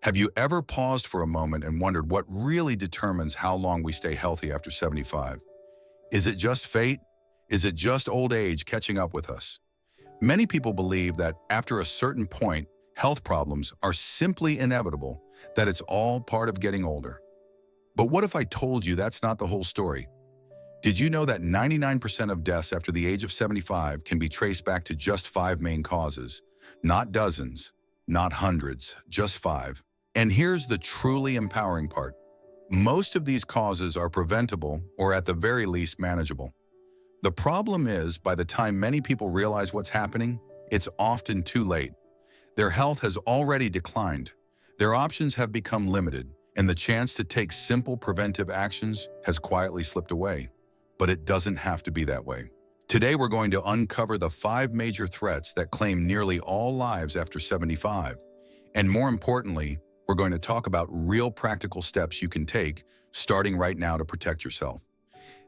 Have you ever paused for a moment and wondered what really determines how long we stay healthy after 75? Is it just fate? Is it just old age catching up with us? Many people believe that after a certain point, health problems are simply inevitable, that it's all part of getting older. But what if I told you that's not the whole story? Did you know that 99% of deaths after the age of 75 can be traced back to just five main causes? Not dozens, not hundreds, just five. And here's the truly empowering part. Most of these causes are preventable or at the very least manageable. The problem is, by the time many people realize what's happening, it's often too late. Their health has already declined, their options have become limited, and the chance to take simple preventive actions has quietly slipped away. But it doesn't have to be that way. Today we're going to uncover the five major threats that claim nearly all lives after 75. And more importantly, we're going to talk about real practical steps you can take starting right now to protect yourself.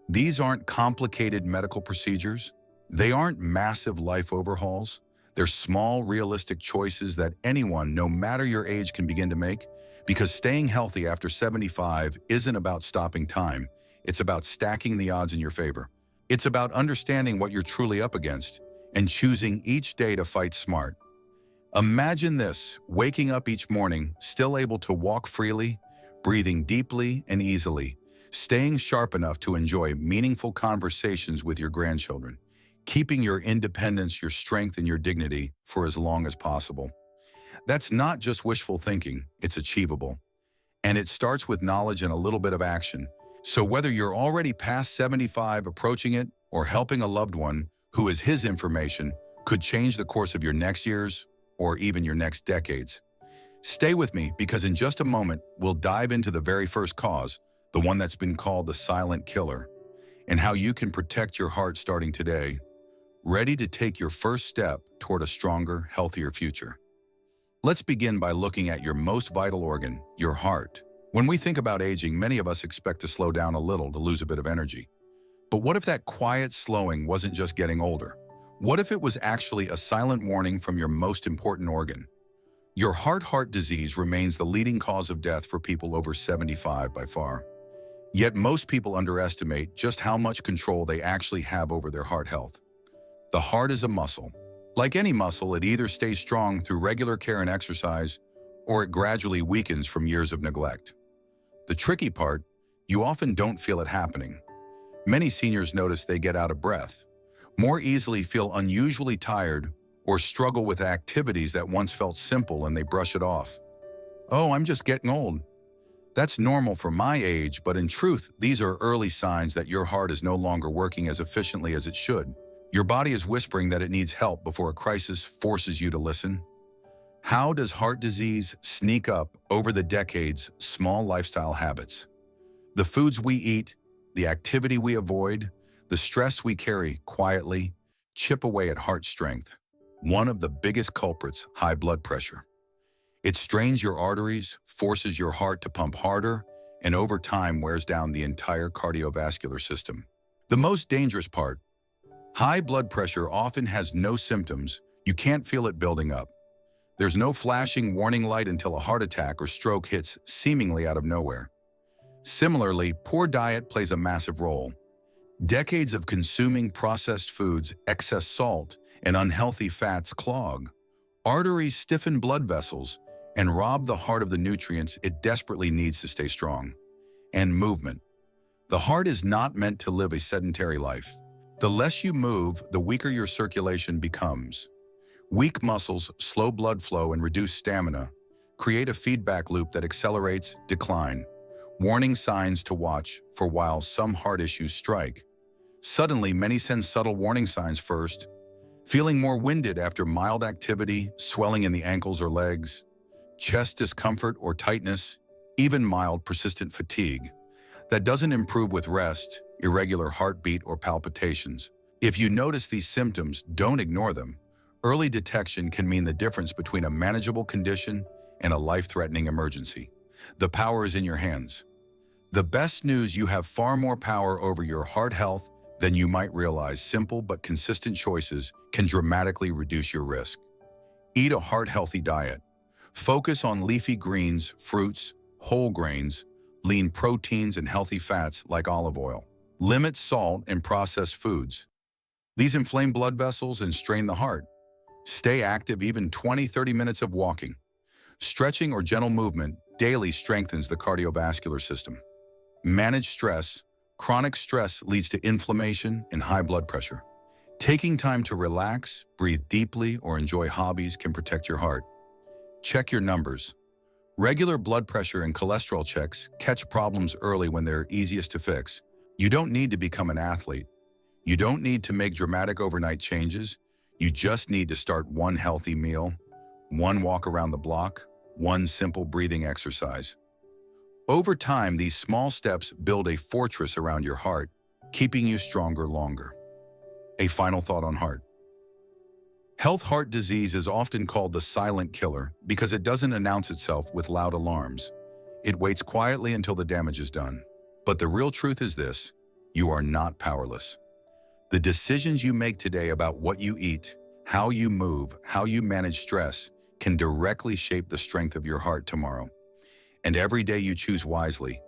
These aren't complicated medical procedures. They aren't massive life overhauls. They're small, realistic choices that anyone, no matter your age, can begin to make, because staying healthy after 75 isn't about stopping time. It's about stacking the odds in your favor. It's about understanding what you're truly up against and choosing each day to fight smart. Imagine this, waking up each morning, still able to walk freely, breathing deeply and easily, staying sharp enough to enjoy meaningful conversations with your grandchildren, keeping your independence, your strength, and your dignity for as long as possible. That's not just wishful thinking, it's achievable. And it starts with knowledge and a little bit of action. So whether you're already past 75, approaching it, or helping a loved one who is his information could change the course of your next years or even your next decades. Stay with me, because in just a moment, we'll dive into the very first cause, the one that's been called the silent killer, and how you can protect your heart starting today, ready to take your first step toward a stronger, healthier future. Let's begin by looking at your most vital organ, your heart. When we think about aging, many of us expect to slow down a little to lose a bit of energy. But what if that quiet slowing wasn't just getting older? What if it was actually a silent warning from your most important organ? Your heart disease remains the leading cause of death for people over 75 by far. Yet most people underestimate just how much control they actually have over their heart health. The heart is a muscle. Like any muscle, it either stays strong through regular care and exercise, or it gradually weakens from years of neglect. The tricky part, you often don't feel it happening. Many seniors notice they get out of breath, more easily feel unusually tired, or struggle with activities that once felt simple and they brush it off. Oh, I'm just getting old. That's normal for my age, but in truth, these are early signs that your heart is no longer working as efficiently as it should. Your body is whispering that it needs help before a crisis forces you to listen. How does heart disease sneak up over the decades? Small lifestyle habits. The foods we eat, the activity we avoid, the stress we carry quietly chip away at heart strength. One of the biggest culprits, high blood pressure. It strains your arteries, forces your heart to pump harder, and over time wears down the entire cardiovascular system. The most dangerous part, high blood pressure often has no symptoms. You can't feel it building up. There's no flashing warning light until a heart attack or stroke hits seemingly out of nowhere. Similarly, poor diet plays a massive role. Decades of consuming processed foods, excess salt, and unhealthy fats clog arteries, stiffen blood vessels, and rob the heart of the nutrients it desperately needs to stay strong. And movement. The heart is not meant to live a sedentary life. The less you move, the weaker your circulation becomes. Weak muscles, slow blood flow, and reduced stamina create a feedback loop that accelerates decline. Warning signs to watch for while some heart issues strike. Suddenly, many send subtle warning signs first. Feeling more winded after mild activity, swelling in the ankles or legs, chest discomfort or tightness, even mild persistent fatigue. That doesn't improve with rest, irregular heartbeat, or palpitations. If you notice these symptoms, don't ignore them. Early detection can mean the difference between a manageable condition and a life-threatening emergency. The power is in your hands. The best news, you have far more power over your heart health than you might realize. Simple but consistent choices can dramatically reduce your risk. Eat a heart-healthy diet. Focus on leafy greens, fruits, whole grains, lean proteins, and healthy fats like olive oil. Limit salt and processed foods. These inflame blood vessels and strain the heart. Stay active, even 20-30 minutes of walking. Stretching or gentle movement daily strengthens the cardiovascular system. Manage stress. Chronic stress leads to inflammation and high blood pressure. Taking time to relax, breathe deeply, or enjoy hobbies can protect your heart. Check your numbers. Regular blood pressure and cholesterol checks catch problems early when they're easiest to fix. You don't need to become an athlete. You don't need to make dramatic overnight changes. You just need to start one healthy meal, one walk around the block, one simple breathing exercise. Over time, these small steps build a fortress around your heart, keeping you stronger longer. A final thought on heart. Heart disease is often called the silent killer because it doesn't announce itself with loud alarms. It waits quietly until the damage is done. But the real truth is this: you are not powerless. The decisions you make today about what you eat, how you move, how you manage stress can directly shape the strength of your heart tomorrow. And every day you choose wisely,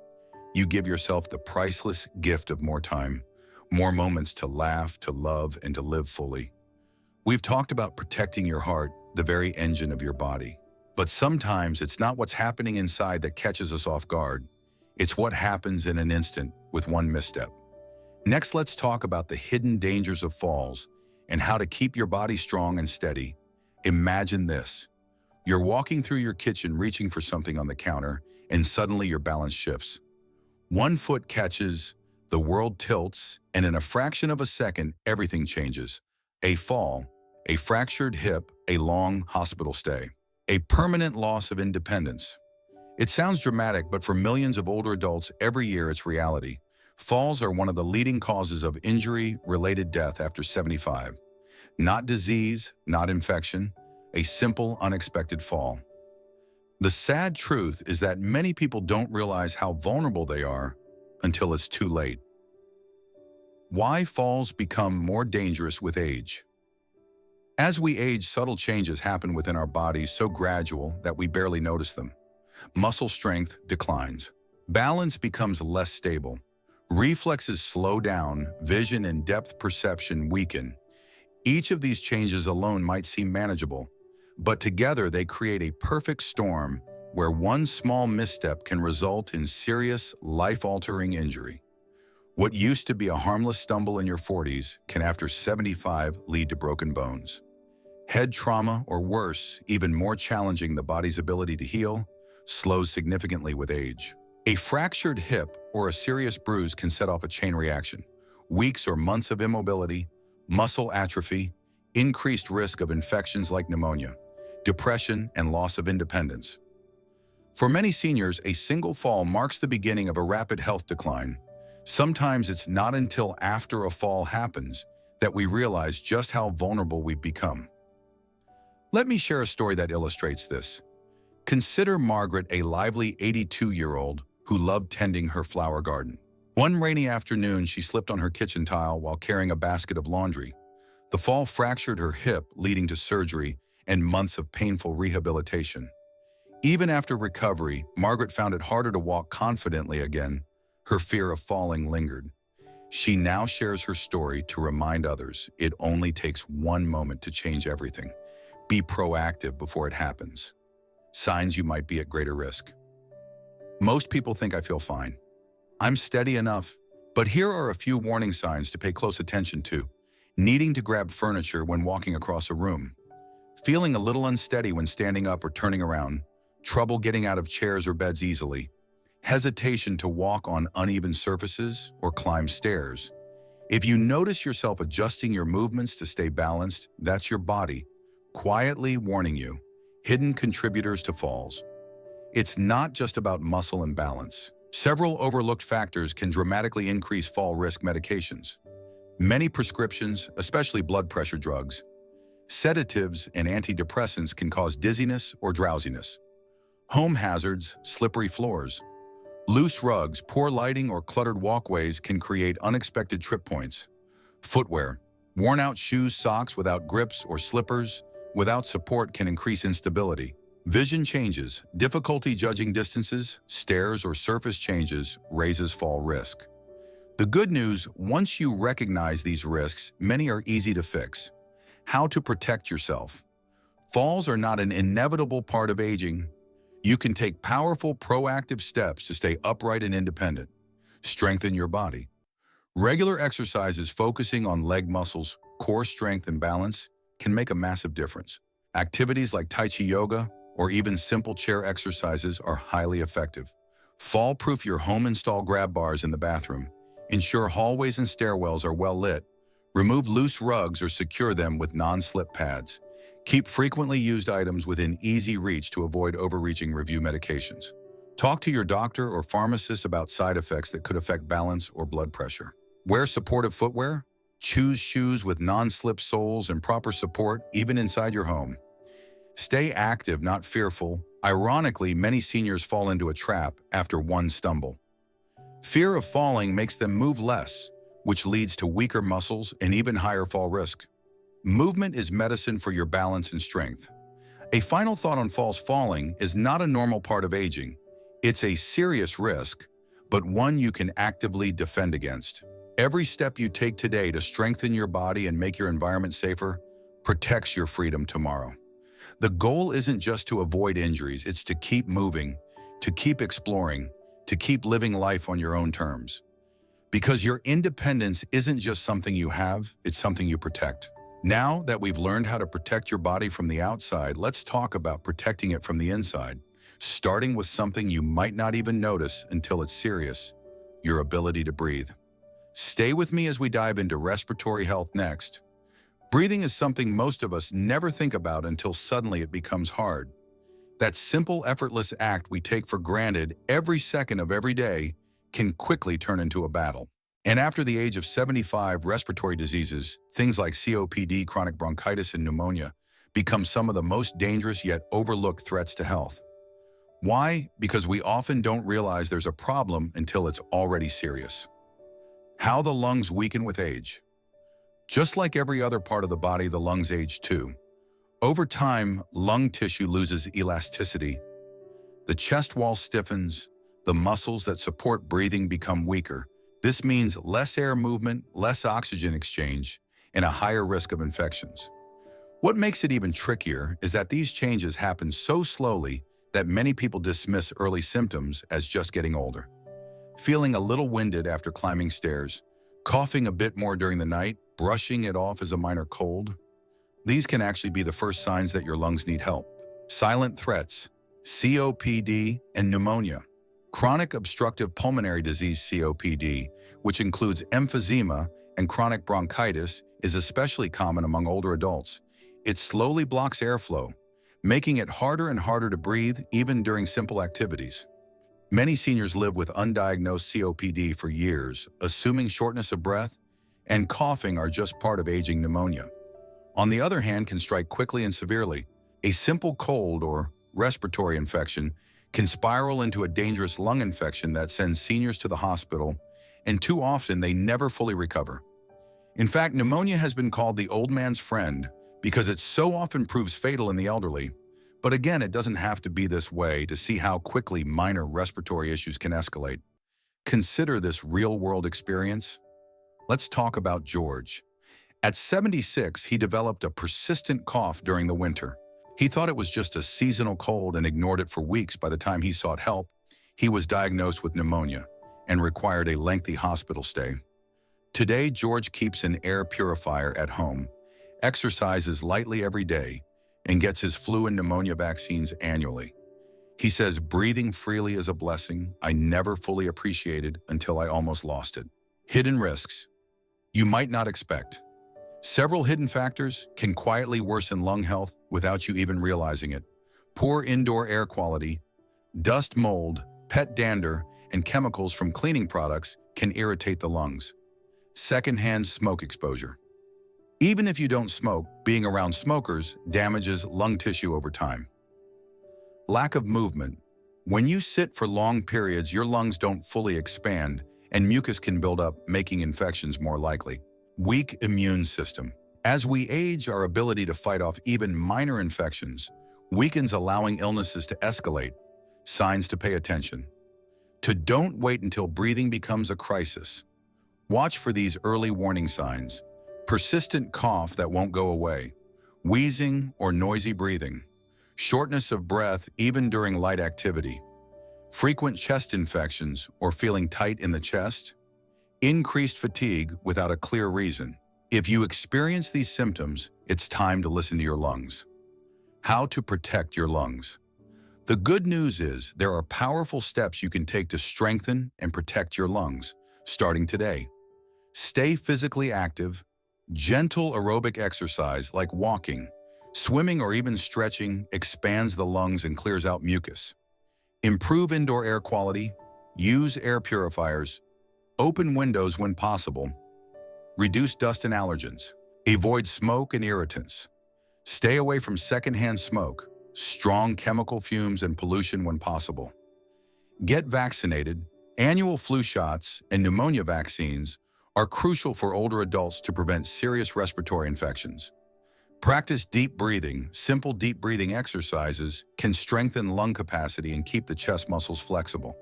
you give yourself the priceless gift of more time, more moments to laugh, to love, and to live fully. We've talked about protecting your heart, the very engine of your body. But sometimes it's not what's happening inside that catches us off guard. It's what happens in an instant with one misstep. Next, let's talk about the hidden dangers of falls and how to keep your body strong and steady. Imagine this. You're walking through your kitchen reaching for something on the counter, and suddenly your balance shifts. One foot catches, the world tilts, and in a fraction of a second, everything changes. A fall, a fractured hip, a long hospital stay, a permanent loss of independence. It sounds dramatic, but for millions of older adults every year it's reality. Falls are one of the leading causes of injury-related death after 75. Not disease, not infection, a simple, unexpected fall. The sad truth is that many people don't realize how vulnerable they are until it's too late. Why falls become more dangerous with age. As we age, subtle changes happen within our bodies so gradual that we barely notice them. Muscle strength declines. Balance becomes less stable. Reflexes slow down, vision and depth perception weaken. Each of these changes alone might seem manageable, but together they create a perfect storm where one small misstep can result in serious, life-altering injury. What used to be a harmless stumble in your 40s can after 75 lead to broken bones. Head trauma, or worse, even more challenging, the body's ability to heal, slows significantly with age. A fractured hip or a serious bruise can set off a chain reaction. Weeks or months of immobility, muscle atrophy, increased risk of infections like pneumonia, depression, and loss of independence. For many seniors, a single fall marks the beginning of a rapid health decline. Sometimes it's not until after a fall happens that we realize just how vulnerable we've become. Let me share a story that illustrates this. Consider Margaret, a lively 82-year-old who loved tending her flower garden. One rainy afternoon, she slipped on her kitchen tile while carrying a basket of laundry. The fall fractured her hip, leading to surgery and months of painful rehabilitation. Even after recovery, Margaret found it harder to walk confidently again. Her fear of falling lingered. She now shares her story to remind others it only takes one moment to change everything. Be proactive before it happens. Signs you might be at greater risk. Most people think I feel fine. I'm steady enough, but here are a few warning signs to pay close attention to. Needing to grab furniture when walking across a room. Feeling a little unsteady when standing up or turning around. Trouble getting out of chairs or beds easily. Hesitation to walk on uneven surfaces or climb stairs. If you notice yourself adjusting your movements to stay balanced, that's your body quietly warning you. Hidden contributors to falls. It's not just about muscle and balance. Several overlooked factors can dramatically increase fall risk. Medications. Many prescriptions, especially blood pressure drugs, sedatives, and antidepressants can cause dizziness or drowsiness. Home hazards, slippery floors, loose rugs, poor lighting, or cluttered walkways can create unexpected trip points. Footwear. Worn-out shoes, socks without grips, or slippers without support can increase instability. Vision changes, difficulty judging distances, stairs or surface changes raises fall risk. The good news, once you recognize these risks, many are easy to fix. How to protect yourself. Falls are not an inevitable part of aging. You can take powerful, proactive steps to stay upright and independent. Strengthen your body. Regular exercises focusing on leg muscles, core strength, and balance can make a massive difference. Activities like Tai Chi yoga or even simple chair exercises are highly effective. Fall-proof your home. Install grab bars in the bathroom. Ensure hallways and stairwells are well lit. Remove loose rugs or secure them with non-slip pads. Keep frequently used items within easy reach to avoid overreaching. Review medications. Talk to your doctor or pharmacist about side effects that could affect balance or blood pressure. Wear supportive footwear. Choose shoes with non-slip soles and proper support, even inside your home. Stay active, not fearful. Ironically, many seniors fall into a trap after one stumble. Fear of falling makes them move less, which leads to weaker muscles and even higher fall risk. Movement is medicine for your balance and strength. A final thought on falling is not a normal part of aging. It's a serious risk, but one you can actively defend against. Every step you take today to strengthen your body and make your environment safer protects your freedom tomorrow. The goal isn't just to avoid injuries, it's to keep moving, to keep exploring, to keep living life on your own terms. Because your independence isn't just something you have, it's something you protect. Now that we've learned how to protect your body from the outside, let's talk about protecting it from the inside, starting with something you might not even notice until it's serious: your ability to breathe. Stay with me as we dive into respiratory health next. Breathing is something most of us never think about until suddenly it becomes hard. That simple, effortless act we take for granted every second of every day can quickly turn into a battle. And after the age of 75, respiratory diseases, things like COPD, chronic bronchitis, and pneumonia, become some of the most dangerous yet overlooked threats to health. Why? Because we often don't realize there's a problem until it's already serious. How the lungs weaken with age. Just like every other part of the body, the lungs age too. Over time, lung tissue loses elasticity. The chest wall stiffens, the muscles that support breathing become weaker. This means less air movement, less oxygen exchange, and a higher risk of infections. What makes it even trickier is that these changes happen so slowly that many people dismiss early symptoms as just getting older. Feeling a little winded after climbing stairs, coughing a bit more during the night, brushing it off as a minor cold. These can actually be the first signs that your lungs need help. Silent threats, COPD and pneumonia. Chronic obstructive pulmonary disease (COPD), which includes emphysema and chronic bronchitis, is especially common among older adults. It slowly blocks airflow, making it harder and harder to breathe even during simple activities. Many seniors live with undiagnosed COPD for years, assuming shortness of breath and coughing are just part of aging. Pneumonia, on the other hand, can strike quickly and severely. A simple cold or respiratory infection can spiral into a dangerous lung infection that sends seniors to the hospital, and too often they never fully recover. In fact, pneumonia has been called the old man's friend because it so often proves fatal in the elderly. But again, it doesn't have to be this way to see how quickly minor respiratory issues can escalate. Consider this real-world experience. Let's talk about George. At 76, he developed a persistent cough during the winter. He thought it was just a seasonal cold and ignored it for weeks. By the time he sought help, he was diagnosed with pneumonia and required a lengthy hospital stay. Today, George keeps an air purifier at home, exercises lightly every day, and gets his flu and pneumonia vaccines annually. He says, breathing freely is a blessing I never fully appreciated until I almost lost it. Hidden risks you might not expect. Several hidden factors can quietly worsen lung health without you even realizing it. Poor indoor air quality, dust, mold, pet dander, and chemicals from cleaning products can irritate the lungs. Secondhand smoke exposure. Even if you don't smoke, being around smokers damages lung tissue over time. Lack of movement. When you sit for long periods, your lungs don't fully expand, and mucus can build up, making infections more likely. Weak immune system. As we age, our ability to fight off even minor infections weakens allowing illnesses to escalate, signs to pay attention. To don't wait until breathing becomes a crisis. Watch for these early warning signs: persistent cough that won't go away, wheezing or noisy breathing, shortness of breath even during light activity, frequent chest infections or feeling tight in the chest, increased fatigue without a clear reason. If you experience these symptoms, it's time to listen to your lungs. How to protect your lungs. The good news is there are powerful steps you can take to strengthen and protect your lungs, starting today. Stay physically active. Gentle aerobic exercise like walking, swimming, or even stretching expands the lungs and clears out mucus. Improve indoor air quality. Use air purifiers. Open windows when possible. Reduce dust and allergens. Avoid smoke and irritants. Stay away from secondhand smoke, strong chemical fumes, and pollution when possible. Get vaccinated. Annual flu shots and pneumonia vaccines are crucial for older adults to prevent serious respiratory infections. Practice deep breathing. Simple deep breathing exercises can strengthen lung capacity and keep the chest muscles flexible.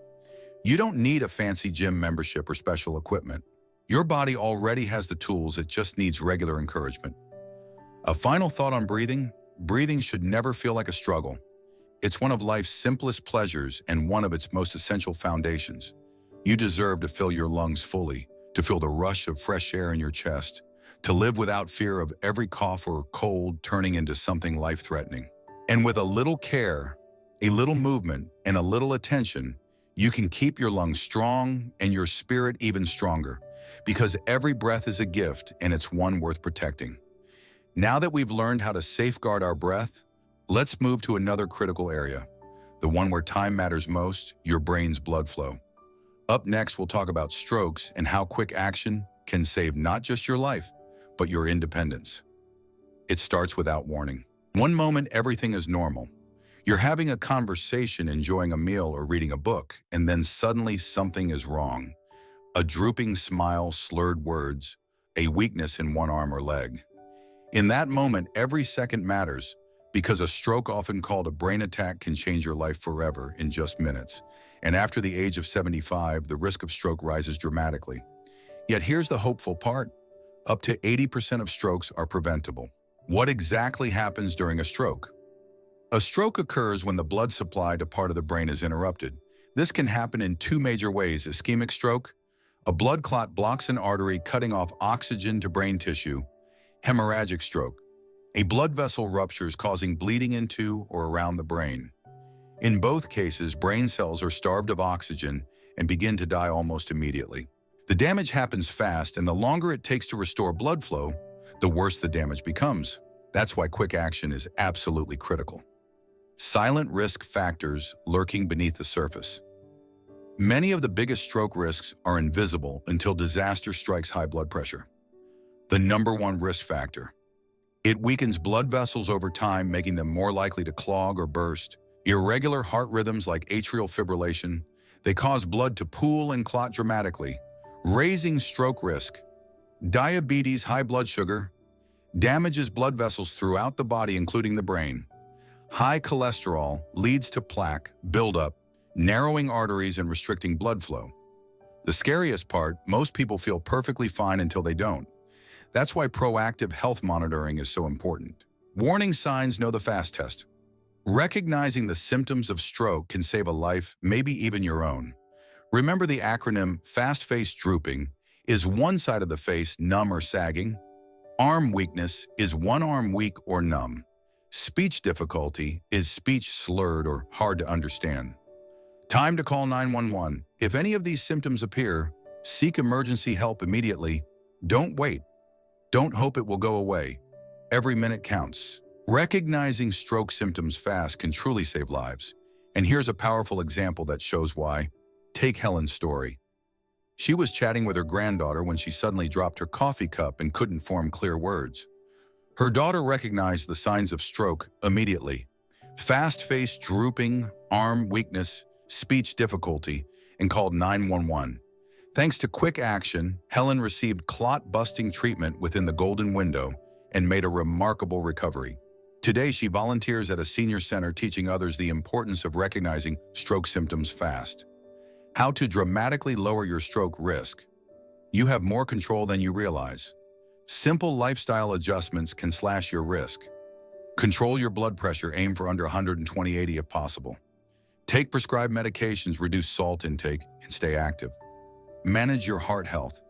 You don't need a fancy gym membership or special equipment. Your body already has the tools, it just needs regular encouragement. A final thought on breathing: breathing should never feel like a struggle. It's one of life's simplest pleasures and one of its most essential foundations. You deserve to fill your lungs fully, to feel the rush of fresh air in your chest, to live without fear of every cough or cold turning into something life-threatening. And with a little care, a little movement, and a little attention, you can keep your lungs strong and your spirit even stronger, because every breath is a gift and it's one worth protecting. Now that we've learned how to safeguard our breath, let's move to another critical area, the one where time matters most: your brain's blood flow. Up next, we'll talk about strokes and how quick action can save not just your life, but your independence. It starts without warning. One moment, everything is normal. You're having a conversation, enjoying a meal, or reading a book, and then suddenly something is wrong. A drooping smile, slurred words, a weakness in one arm or leg. In that moment, every second matters, because a stroke, often called a brain attack, can change your life forever in just minutes. And after the age of 75, the risk of stroke rises dramatically. Yet here's the hopeful part: up to 80% of strokes are preventable. What exactly happens during a stroke? A stroke occurs when the blood supply to part of the brain is interrupted. This can happen in two major ways: ischemic stroke. A blood clot blocks an artery, cutting off oxygen to brain tissue. Hemorrhagic stroke. A blood vessel ruptures, causing bleeding into or around the brain. In both cases, brain cells are starved of oxygen and begin to die almost immediately. The damage happens fast, and the longer it takes to restore blood flow, the worse the damage becomes. That's why quick action is absolutely critical. Silent risk factors lurking beneath the surface. Many of the biggest stroke risks are invisible until disaster strikes: high blood pressure. The number one risk factor. It weakens blood vessels over time, making them more likely to clog or burst. Irregular heart rhythms like atrial fibrillation, they cause blood to pool and clot dramatically, raising stroke risk. Diabetes, high blood sugar, damages blood vessels throughout the body, including the brain. High cholesterol leads to plaque buildup, narrowing arteries and restricting blood flow. The scariest part: most people feel perfectly fine until they don't. That's why proactive health monitoring is so important. Warning signs: know the FAST test. Recognizing the symptoms of stroke can save a life, maybe even your own. Remember the acronym FAST: face drooping is one side of the face numb or sagging. Arm weakness is one arm weak or numb. Speech difficulty is speech slurred or hard to understand. Time to call 911. If any of these symptoms appear, seek emergency help immediately. Don't wait. Don't hope it will go away. Every minute counts. Recognizing stroke symptoms fast can truly save lives. And here's a powerful example that shows why. Take Helen's story. She was chatting with her granddaughter when she suddenly dropped her coffee cup and couldn't form clear words. Her daughter recognized the signs of stroke immediately: fast face drooping, arm weakness, speech difficulty, and called 911. Thanks to quick action, Helen received clot-busting treatment within the golden window and made a remarkable recovery. Today, she volunteers at a senior center teaching others the importance of recognizing stroke symptoms fast. How to dramatically lower your stroke risk. You have more control than you realize. Simple lifestyle adjustments can slash your risk. Control your blood pressure, aim for under 120/80 if possible. Take prescribed medications, reduce salt intake, and stay active. Manage your heart health.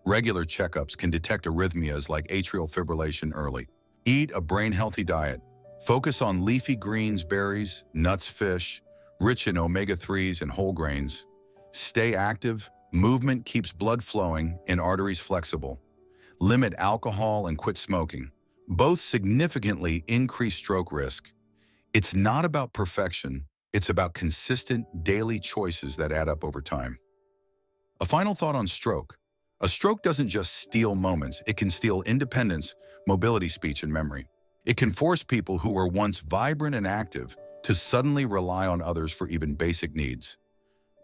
Regular checkups can detect arrhythmias like atrial fibrillation early. Eat a brain-healthy diet. Focus on leafy greens, berries, nuts, fish, rich in omega-3s and whole grains. Stay active. Movement keeps blood flowing and arteries flexible. Limit alcohol and quit smoking. Both significantly increase stroke risk. It's not about perfection. It's about consistent daily choices that add up over time. A final thought on stroke. A stroke doesn't just steal moments. It can steal independence, mobility, speech, and memory. It can force people who were once vibrant and active to suddenly rely on others for even basic needs.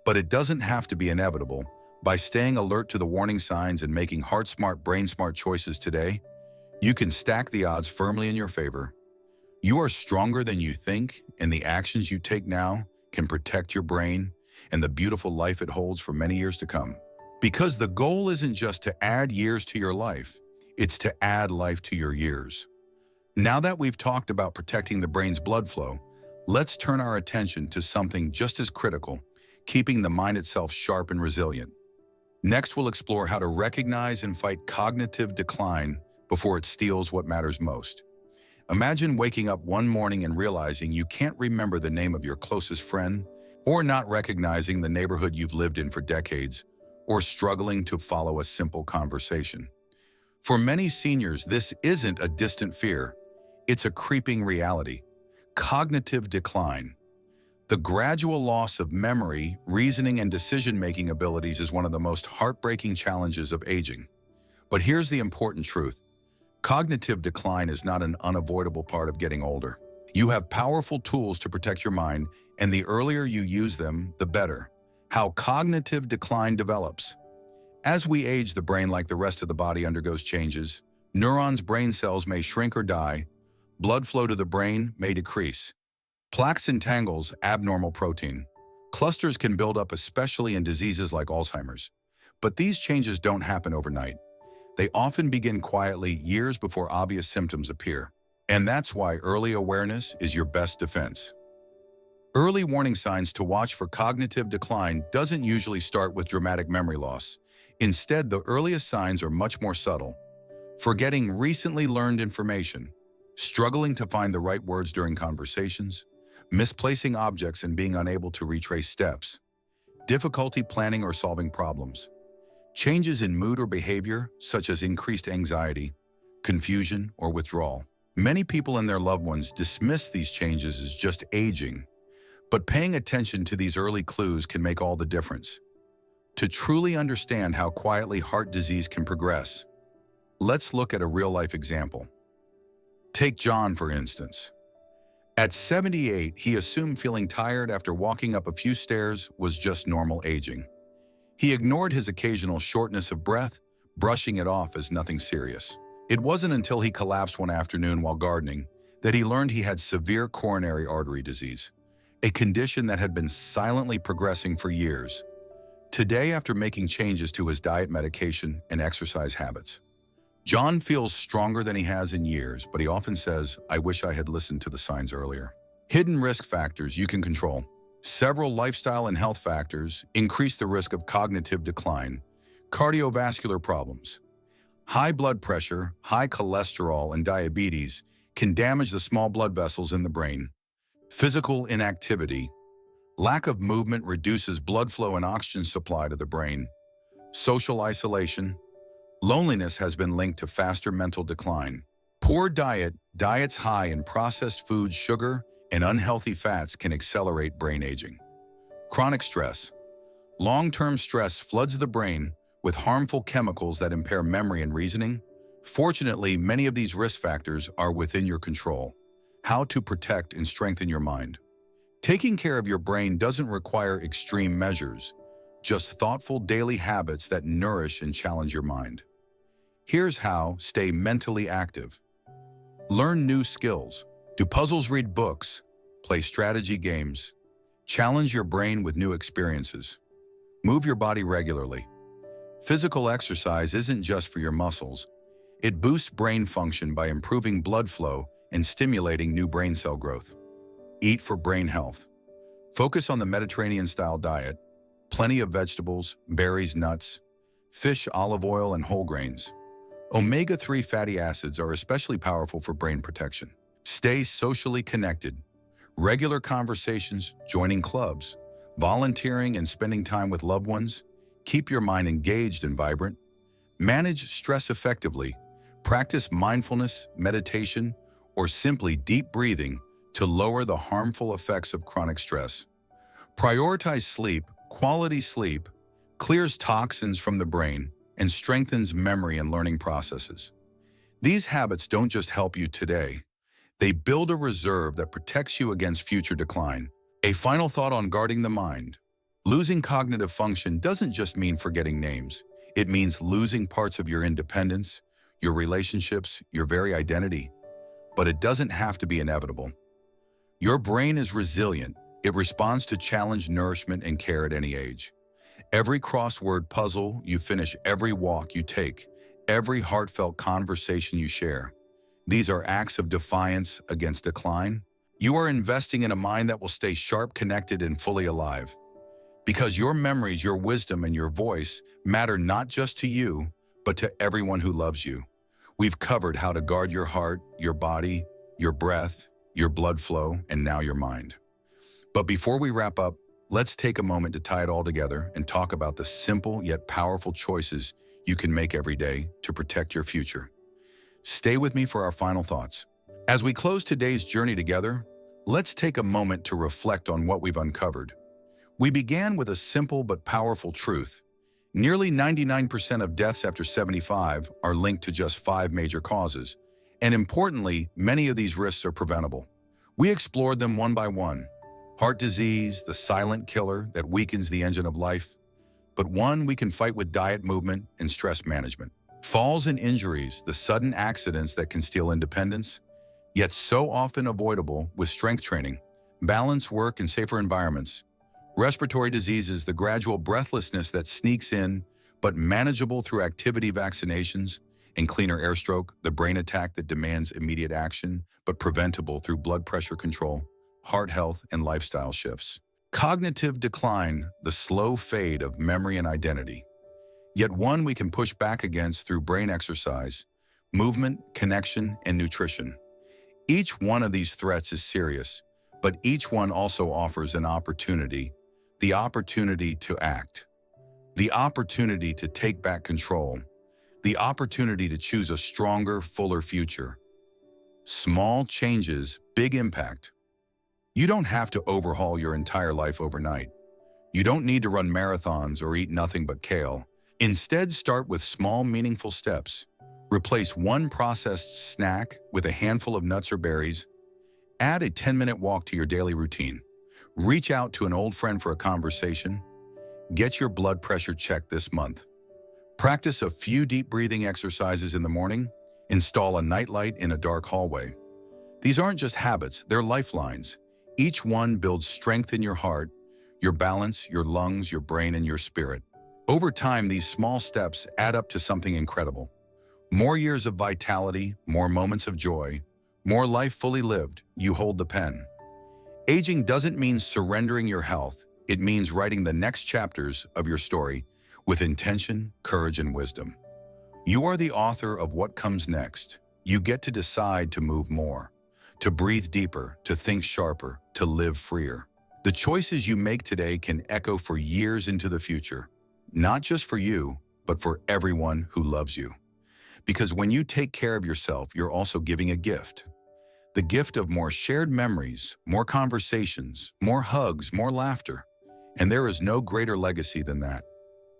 But it doesn't have to be inevitable. By staying alert to the warning signs and making heart-smart, brain-smart choices today, you can stack the odds firmly in your favor. You are stronger than you think, and the actions you take now can protect your brain and the beautiful life it holds for many years to come. Because the goal isn't just to add years to your life, it's to add life to your years. Now that we've talked about protecting the brain's blood flow, let's turn our attention to something just as critical, keeping the mind itself sharp and resilient. Next, we'll explore how to recognize and fight cognitive decline before it steals what matters most. Imagine waking up one morning and realizing you can't remember the name of your closest friend, or not recognizing the neighborhood you've lived in for decades, or struggling to follow a simple conversation. For many seniors, this isn't a distant fear. It's a creeping reality. Cognitive decline. The gradual loss of memory, reasoning, and decision-making abilities is one of the most heartbreaking challenges of aging. But here's the important truth. Cognitive decline is not an unavoidable part of getting older. You have powerful tools to protect your mind, and the earlier you use them, the better. How cognitive decline develops. As we age, the brain, like the rest of the body, undergoes changes. Neurons, brain cells may shrink or die. Blood flow to the brain may decrease. Plaques entangles abnormal protein. Clusters can build up, especially in diseases like Alzheimer's. But these changes don't happen overnight. They often begin quietly, years before obvious symptoms appear. And that's why early awareness is your best defense. Early warning signs to watch for cognitive decline doesn't usually start with dramatic memory loss. Instead, the earliest signs are much more subtle. Forgetting recently learned information, struggling to find the right words during conversations, misplacing objects and being unable to retrace steps, difficulty planning or solving problems, changes in mood or behavior, such as increased anxiety, confusion, or withdrawal. Many people and their loved ones dismiss these changes as just aging, but paying attention to these early clues can make all the difference. To truly understand how quietly heart disease can progress, let's look at a real-life example. Take John, for instance. At 78, he assumed feeling tired after walking up a few stairs was just normal aging. He ignored his occasional shortness of breath, brushing it off as nothing serious. It wasn't until he collapsed one afternoon while gardening that he learned he had severe coronary artery disease, a condition that had been silently progressing for years. Today, after making changes to his diet, medication, and exercise habits, John feels stronger than he has in years, but he often says, "I wish I had listened to the signs earlier." Hidden risk factors you can control. Several lifestyle and health factors increase the risk of cognitive decline. Cardiovascular problems. High blood pressure, high cholesterol, and diabetes can damage the small blood vessels in the brain. Physical inactivity. Lack of movement reduces blood flow and oxygen supply to the brain. Social isolation. Loneliness has been linked to faster mental decline. Poor diets high in processed foods, sugar, and unhealthy fats can accelerate brain aging. Chronic stress. Long-term stress floods the brain with harmful chemicals that impair memory and reasoning. Fortunately, many of these risk factors are within your control. How to protect and strengthen your mind. Taking care of your brain doesn't require extreme measures, just thoughtful daily habits that nourish and challenge your mind. Here's how: stay mentally active. Learn new skills. Do puzzles read books? Play strategy games? Challenge your brain with new experiences. Move your body regularly. Physical exercise isn't just for your muscles. It boosts brain function by improving blood flow and stimulating new brain cell growth. Eat for brain health. Focus on the Mediterranean-style diet. Plenty of vegetables, berries, nuts, fish, olive oil, and whole grains. Omega-3 fatty acids are especially powerful for brain protection. Stay socially connected. Regular conversations, joining clubs, volunteering, and spending time with loved ones keep your mind engaged and vibrant. Manage stress effectively. Practice mindfulness, meditation, or simply deep breathing to lower the harmful effects of chronic stress. Prioritize sleep. Quality sleep clears toxins from the brain and strengthens memory and learning processes. These habits don't just help you today. They build a reserve that protects you against future decline. A final thought on guarding the mind. Losing cognitive function doesn't just mean forgetting names. It means losing parts of your independence, your relationships, your very identity. But it doesn't have to be inevitable. Your brain is resilient. It responds to challenge, nourishment, and care at any age. Every crossword puzzle you finish, every walk you take, every heartfelt conversation you share. These are acts of defiance against decline. You are investing in a mind that will stay sharp, connected, and fully alive. Because your memories, your wisdom, and your voice matter not just to you, but to everyone who loves you. We've covered how to guard your heart, your body, your breath, your blood flow, and now your mind. But before we wrap up, let's take a moment to tie it all together and talk about the simple yet powerful choices you can make every day to protect your future. Stay with me for our final thoughts. As we close today's journey together, let's take a moment to reflect on what we've uncovered. We began with a simple but powerful truth. Nearly 99% of deaths after 75 are linked to just 5 major causes, and importantly, many of these risks are preventable. We explored them one by one. Heart disease, the silent killer that weakens the engine of life, but one we can fight with diet, movement, and stress management. Falls and injuries, the sudden accidents that can steal independence, yet so often avoidable with strength training, balance, work, and safer environments. Respiratory diseases, the gradual breathlessness that sneaks in, but manageable through activity, vaccinations, and cleaner airstroke, the brain attack that demands immediate action, but preventable through blood pressure control, heart health, and lifestyle shifts. Cognitive decline, the slow fade of memory and identity, yet one we can push back against through brain exercise, movement, connection, and nutrition. Each one of these threats is serious, but each one also offers an opportunity, the opportunity to act, the opportunity to take back control, the opportunity to choose a stronger, fuller future. Small changes, big impact. You don't have to overhaul your entire life overnight. You don't need to run marathons or eat nothing but kale. Instead, start with small, meaningful steps. Replace one processed snack with a handful of nuts or berries. Add a 10-minute walk to your daily routine. Reach out to an old friend for a conversation. Get your blood pressure checked this month. Practice a few deep breathing exercises in the morning. Install a nightlight in a dark hallway. These aren't just habits, they're lifelines. Each one builds strength in your heart, your balance, your lungs, your brain, and your spirit. Over time, these small steps add up to something incredible. More years of vitality, more moments of joy, more life fully lived. You hold the pen. Aging doesn't mean surrendering your health. It means writing the next chapters of your story with intention, courage, and wisdom. You are the author of what comes next. You get to decide to move more, to breathe deeper, to think sharper, to live freer. The choices you make today can echo for years into the future, not just for you, but for everyone who loves you. Because when you take care of yourself, you're also giving a gift. The gift of more shared memories, more conversations, more hugs, more laughter. And there is no greater legacy than that.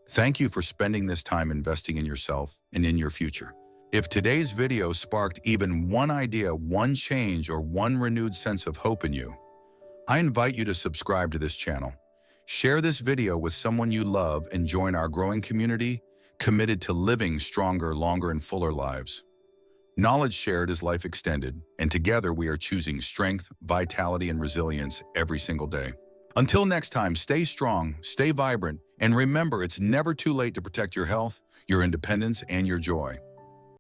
Thank you for spending this time investing in yourself and in your future. If today's video sparked even one idea, one change, or one renewed sense of hope in you, I invite you to subscribe to this channel. Share this video with someone you love and join our growing community committed to living stronger, longer, and fuller lives. Knowledge shared is life extended, and together we are choosing strength, vitality, and resilience every single day. Until next time, stay strong, stay vibrant, and remember it's never too late to protect your health, your independence, and your joy.